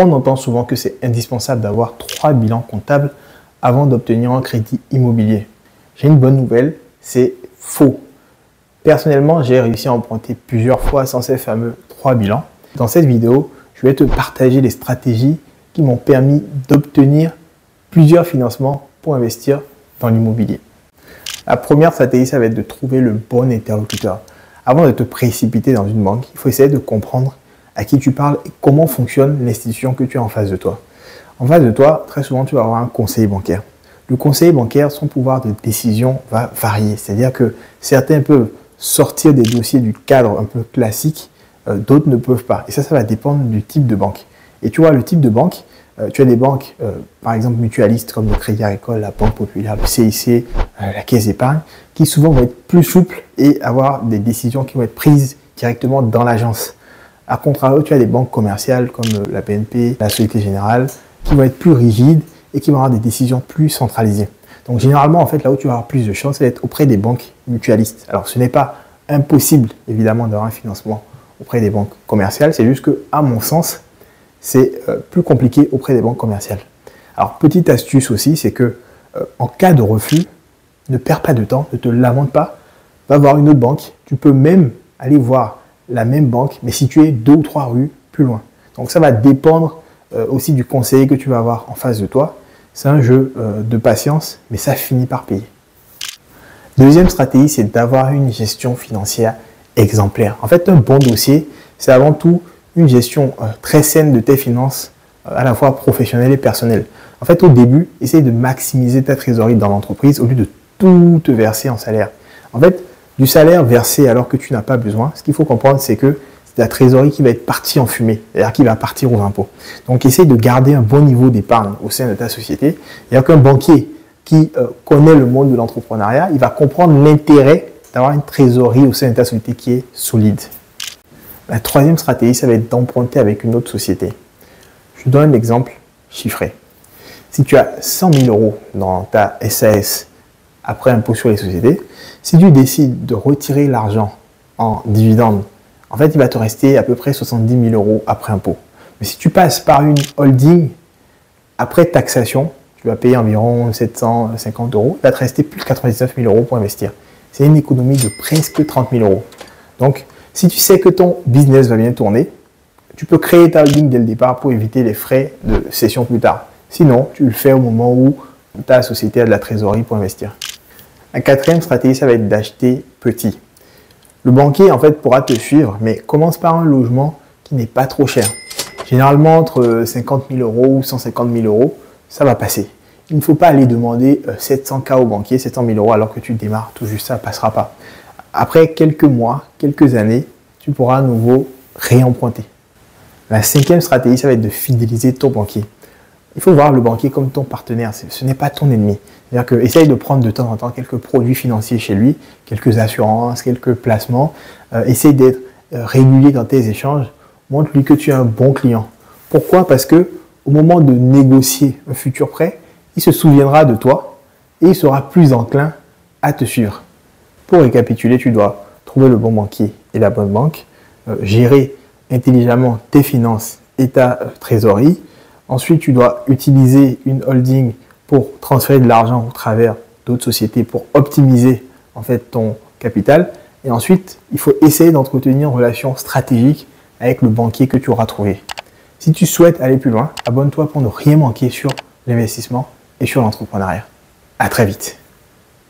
On entend souvent que c'est indispensable d'avoir 3 bilans comptables avant d'obtenir un crédit immobilier. J'ai une bonne nouvelle, c'est faux. Personnellement, j'ai réussi à emprunter plusieurs fois sans ces fameux 3 bilans. Dans cette vidéo, je vais te partager les stratégies qui m'ont permis d'obtenir plusieurs financements pour investir dans l'immobilier. La première stratégie, ça va être de trouver le bon interlocuteur. Avant de te précipiter dans une banque, il faut essayer de comprendre à qui tu parles et comment fonctionne l'institution que tu as en face de toi. En face de toi, très souvent, tu vas avoir un conseiller bancaire. Le conseiller bancaire, son pouvoir de décision va varier. C'est-à-dire que certains peuvent sortir des dossiers du cadre un peu classique, d'autres ne peuvent pas. Et ça va dépendre du type de banque. Et tu vois, le type de banque, tu as des banques, par exemple, mutualistes comme le Crédit Agricole, la Banque Populaire, le CIC, la Caisse d'épargne, qui souvent vont être plus souples et avoir des décisions qui vont être prises directement dans l'agence. A contrario, tu as des banques commerciales comme la BNP, la Société Générale, qui vont être plus rigides et qui vont avoir des décisions plus centralisées. Donc généralement, en fait, là où tu vas avoir plus de chance, c'est d'être auprès des banques mutualistes. Alors ce n'est pas impossible, évidemment, d'avoir un financement auprès des banques commerciales. C'est juste que, à mon sens, c'est plus compliqué auprès des banques commerciales. Alors petite astuce aussi, c'est que en cas de refus, ne perds pas de temps, ne te lamente pas, va voir une autre banque. Tu peux même aller voir la même banque, mais située 2 ou 3 rues plus loin. Donc ça va dépendre aussi du conseiller que tu vas avoir en face de toi. C'est un jeu de patience, mais ça finit par payer. Deuxième stratégie, c'est d'avoir une gestion financière exemplaire. En fait, un bon dossier, c'est avant tout une gestion très saine de tes finances, à la fois professionnelles et personnelles. En fait, au début, essaye de maximiser ta trésorerie dans l'entreprise au lieu de tout te verser en salaire. En fait, du salaire versé alors que tu n'as pas besoin, ce qu'il faut comprendre, c'est que c'est la trésorerie qui va être partie en fumée, c'est-à-dire qui va partir aux impôts. Donc, essaye de garder un bon niveau d'épargne au sein de ta société. C'est-à-dire qu'un banquier qui connaît le monde de l'entrepreneuriat, il va comprendre l'intérêt d'avoir une trésorerie au sein de ta société qui est solide. La troisième stratégie, ça va être d'emprunter avec une autre société. Je te donne un exemple chiffré. Si tu as 100 000 euros dans ta SAS après impôt sur les sociétés, si tu décides de retirer l'argent en dividende, en fait, il va te rester à peu près 70 000 euros après impôt. Mais si tu passes par une holding, après taxation, tu vas payer environ 750 euros, il va te rester plus de 99 000 euros pour investir. C'est une économie de presque 30 000 euros. Donc, si tu sais que ton business va bien tourner, tu peux créer ta holding dès le départ pour éviter les frais de cession plus tard. Sinon, tu le fais au moment où ta société a de la trésorerie pour investir. La quatrième stratégie, ça va être d'acheter petit. Le banquier, en fait, pourra te suivre, mais commence par un logement qui n'est pas trop cher. Généralement, entre 50 000 euros ou 150 000 euros, ça va passer. Il ne faut pas aller demander 700K au banquier, 700 000 euros, alors que tu démarres tout juste, ça ne passera pas. Après quelques mois, quelques années, tu pourras à nouveau réemprunter. La cinquième stratégie, ça va être de fidéliser ton banquier. Il faut voir le banquier comme ton partenaire, ce n'est pas ton ennemi. C'est-à-dire que essaye de prendre de temps en temps quelques produits financiers chez lui, quelques assurances, quelques placements. Essaye d'être régulier dans tes échanges. Montre-lui que tu es un bon client. Pourquoi? Parce que au moment de négocier un futur prêt, il se souviendra de toi et il sera plus enclin à te suivre. Pour récapituler, tu dois trouver le bon banquier et la bonne banque, gérer intelligemment tes finances et ta trésorerie. Ensuite, tu dois utiliser une holding pour transférer de l'argent au travers d'autres sociétés pour optimiser en fait ton capital. Et ensuite, il faut essayer d'entretenir une relation stratégique avec le banquier que tu auras trouvé. Si tu souhaites aller plus loin, abonne-toi pour ne rien manquer sur l'investissement et sur l'entrepreneuriat. À très vite.